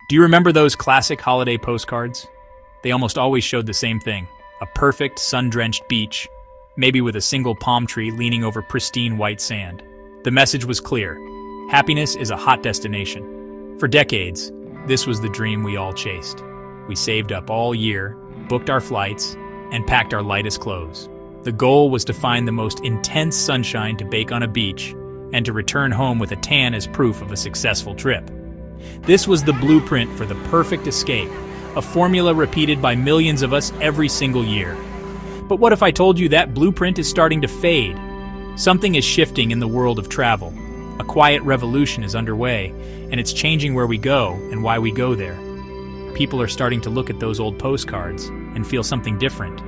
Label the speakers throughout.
Speaker 1: Do you remember those classic holiday postcards? They almost always showed the same thing: a perfect, sun-drenched beach, maybe with a single palm tree leaning over pristine white sand. The message was clear: happiness is a hot destination. For decades, this was the dream we all chased. We saved up all year, booked our flights, and packed our lightest clothes. The goal was to find the most intense sunshine to bake on a beach, and to return home with a tan as proof of a successful trip. This was the blueprint for the perfect escape, a formula repeated by millions of us every single year. But what if I told you that blueprint is starting to fade? Something is shifting in the world of travel. A quiet revolution is underway, and it's changing where we go and why we go there. People are starting to look at those old postcards and feel something different.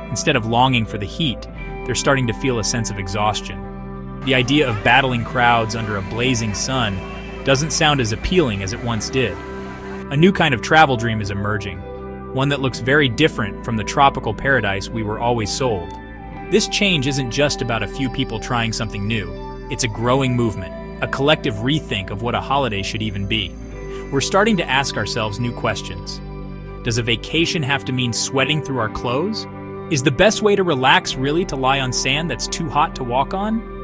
Speaker 1: Instead of longing for the heat, they're starting to feel a sense of exhaustion. The idea of battling crowds under a blazing sun doesn't sound as appealing as it once did. A new kind of travel dream is emerging, one that looks very different from the tropical paradise we were always sold. This change isn't just about a few people trying something new. It's a growing movement, a collective rethink of what a holiday should even be. We're starting to ask ourselves new questions. Does a vacation have to mean sweating through our clothes? Is the best way to relax really to lie on sand that's too hot to walk on?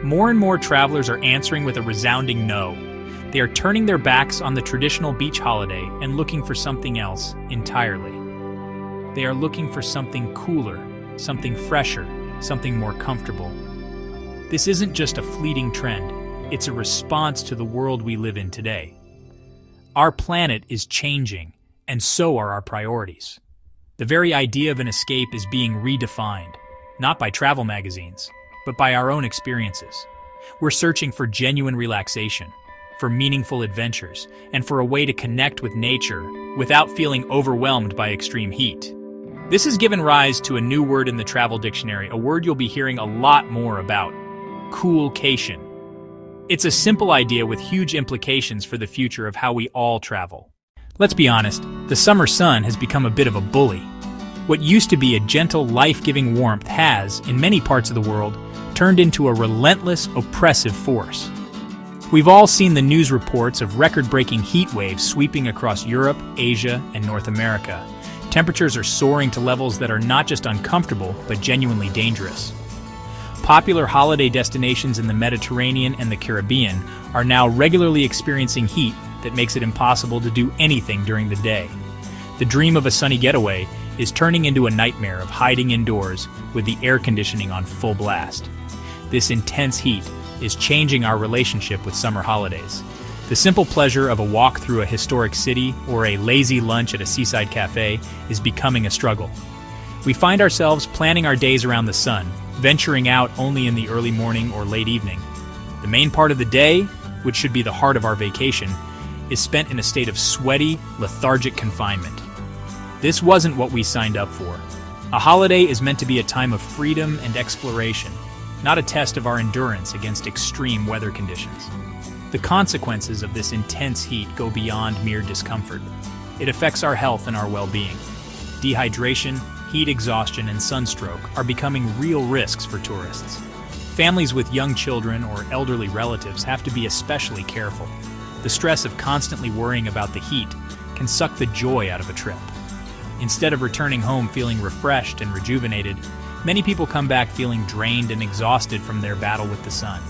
Speaker 1: More and more travelers are answering with a resounding no. They are turning their backs on the traditional beach holiday and looking for something else entirely. They are looking for something cooler, something fresher, something more comfortable. This isn't just a fleeting trend, it's a response to the world we live in today. Our planet is changing, and so are our priorities. The very idea of an escape is being redefined, not by travel magazines, but by our own experiences. We're searching for genuine relaxation, for meaningful adventures, and for a way to connect with nature without feeling overwhelmed by extreme heat. This has given rise to a new word in the travel dictionary, a word you'll be hearing a lot more about: Coolcation. It's a simple idea with huge implications for the future of how we all travel. Let's be honest, the summer sun has become a bit of a bully. What used to be a gentle, life-giving warmth has, in many parts of the world, turned into a relentless, oppressive force. We've all seen the news reports of record-breaking heat waves sweeping across Europe, Asia, and North America. Temperatures are soaring to levels that are not just uncomfortable, but genuinely dangerous. Popular holiday destinations in the Mediterranean and the Caribbean are now regularly experiencing heat that makes it impossible to do anything during the day. The dream of a sunny getaway is turning into a nightmare of hiding indoors with the air conditioning on full blast. This intense heat is changing our relationship with summer holidays. The simple pleasure of a walk through a historic city or a lazy lunch at a seaside cafe is becoming a struggle. We find ourselves planning our days around the sun, venturing out only in the early morning or late evening. The main part of the day, which should be the heart of our vacation, is spent in a state of sweaty, lethargic confinement. This wasn't what we signed up for. A holiday is meant to be a time of freedom and exploration, not a test of our endurance against extreme weather conditions. The consequences of this intense heat go beyond mere discomfort. It affects our health and our well-being. Dehydration, heat exhaustion, and sunstroke are becoming real risks for tourists. Families with young children or elderly relatives have to be especially careful. The stress of constantly worrying about the heat can suck the joy out of a trip. Instead of returning home feeling refreshed and rejuvenated, many people come back feeling drained and exhausted from their battle with the sun.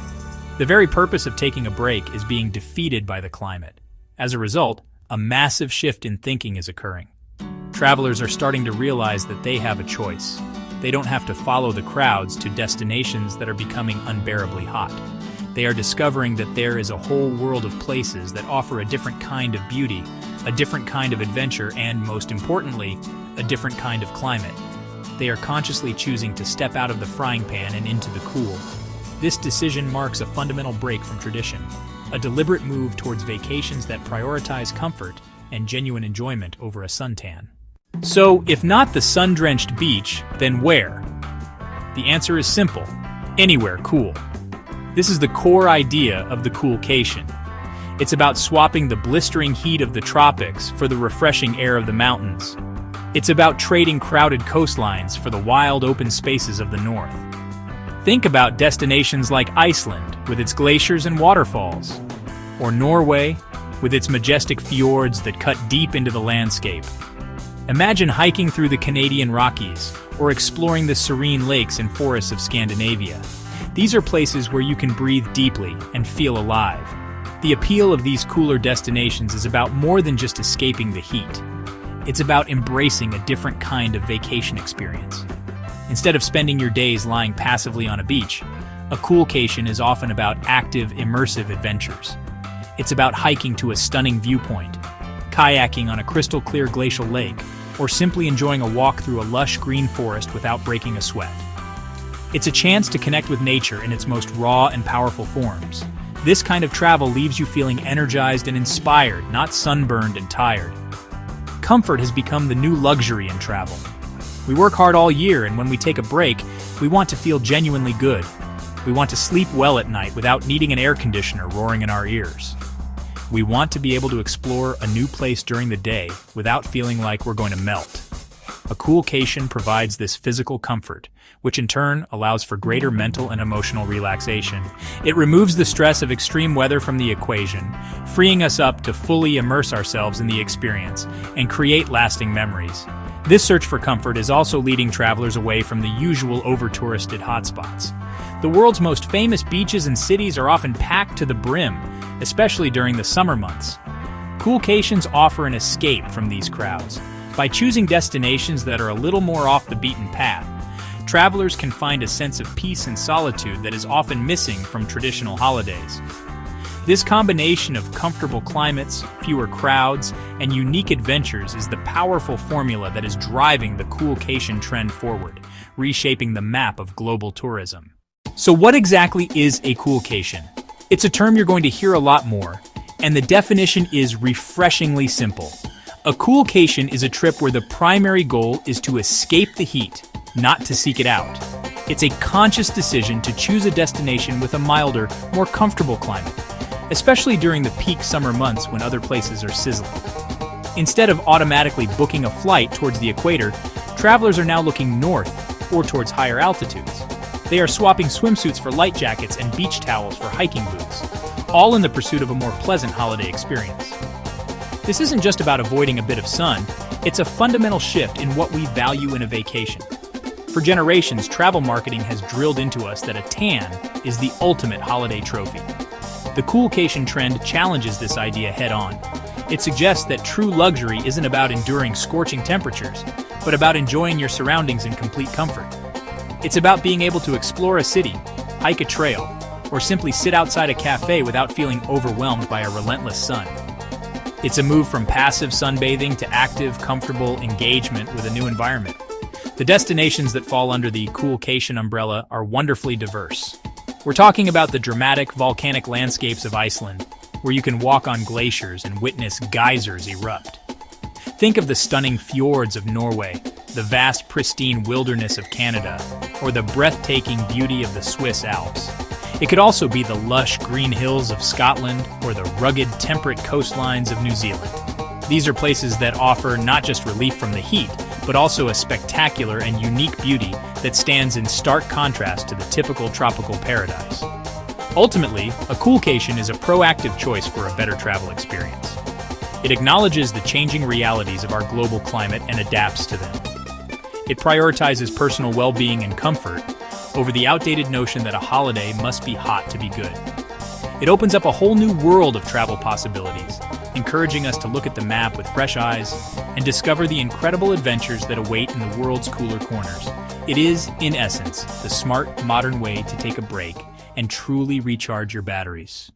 Speaker 1: The very purpose of taking a break is being defeated by the climate. As a result, a massive shift in thinking is occurring. Travelers are starting to realize that they have a choice. They don't have to follow the crowds to destinations that are becoming unbearably hot. They are discovering that there is a whole world of places that offer a different kind of beauty, a different kind of adventure, and, most importantly, a different kind of climate. They are consciously choosing to step out of the frying pan and into the cool. This decision marks a fundamental break from tradition, a deliberate move towards vacations that prioritize comfort and genuine enjoyment over a suntan. So, if not the sun-drenched beach, then where? The answer is simple: anywhere cool. This is the core idea of the Coolcation. It's about swapping the blistering heat of the tropics for the refreshing air of the mountains. It's about trading crowded coastlines for the wild open spaces of the north. Think about destinations like Iceland with its glaciers and waterfalls, or Norway with its majestic fjords that cut deep into the landscape. Imagine hiking through the Canadian Rockies or exploring the serene lakes and forests of Scandinavia. These are places where you can breathe deeply and feel alive. The appeal of these cooler destinations is about more than just escaping the heat. It's about embracing a different kind of vacation experience. Instead of spending your days lying passively on a beach, a Coolcation is often about active, immersive adventures. It's about hiking to a stunning viewpoint, kayaking on a crystal-clear glacial lake, or simply enjoying a walk through a lush green forest without breaking a sweat. It's a chance to connect with nature in its most raw and powerful forms. This kind of travel leaves you feeling energized and inspired, not sunburned and tired. Comfort has become the new luxury in travel. We work hard all year, and when we take a break, we want to feel genuinely good. We want to sleep well at night without needing an air conditioner roaring in our ears. We want to be able to explore a new place during the day without feeling like we're going to melt. A Coolcation provides this physical comfort, which in turn allows for greater mental and emotional relaxation. It removes the stress of extreme weather from the equation, freeing us up to fully immerse ourselves in the experience and create lasting memories. This search for comfort is also leading travelers away from the usual over-touristed hotspots. The world's most famous beaches and cities are often packed to the brim, especially during the summer months. Coolcations offer an escape from these crowds. By choosing destinations that are a little more off the beaten path, travelers can find a sense of peace and solitude that is often missing from traditional holidays. This combination of comfortable climates, fewer crowds, and unique adventures is the powerful formula that is driving the Coolcation trend forward, reshaping the map of global tourism. So what exactly is a Coolcation? It's a term you're going to hear a lot more, and the definition is refreshingly simple. A Coolcation is a trip where the primary goal is to escape the heat, not to seek it out. It's a conscious decision to choose a destination with a milder, more comfortable climate, especially during the peak summer months when other places are sizzling. Instead of automatically booking a flight towards the equator, travelers are now looking north or towards higher altitudes. They are swapping swimsuits for light jackets and beach towels for hiking boots, all in the pursuit of a more pleasant holiday experience. This isn't just about avoiding a bit of sun, it's a fundamental shift in what we value in a vacation. For generations, travel marketing has drilled into us that a tan is the ultimate holiday trophy. The Coolcation trend challenges this idea head-on. It suggests that true luxury isn't about enduring scorching temperatures, but about enjoying your surroundings in complete comfort. It's about being able to explore a city, hike a trail, or simply sit outside a cafe without feeling overwhelmed by a relentless sun. It's a move from passive sunbathing to active, comfortable engagement with a new environment. The destinations that fall under the Coolcation umbrella are wonderfully diverse. We're talking about the dramatic volcanic landscapes of Iceland, where you can walk on glaciers and witness geysers erupt. Think of the stunning fjords of Norway, the vast pristine wilderness of Canada, or the breathtaking beauty of the Swiss Alps. It could also be the lush green hills of Scotland or the rugged temperate coastlines of New Zealand. These are places that offer not just relief from the heat, but also a spectacular and unique beauty that stands in stark contrast to the typical tropical paradise. Ultimately, a Coolcation is a proactive choice for a better travel experience. It acknowledges the changing realities of our global climate and adapts to them. It prioritizes personal well-being and comfort over the outdated notion that a holiday must be hot to be good. It opens up a whole new world of travel possibilities, encouraging us to look at the map with fresh eyes and discover the incredible adventures that await in the world's cooler corners. It is, in essence, the smart, modern way to take a break and truly recharge your batteries.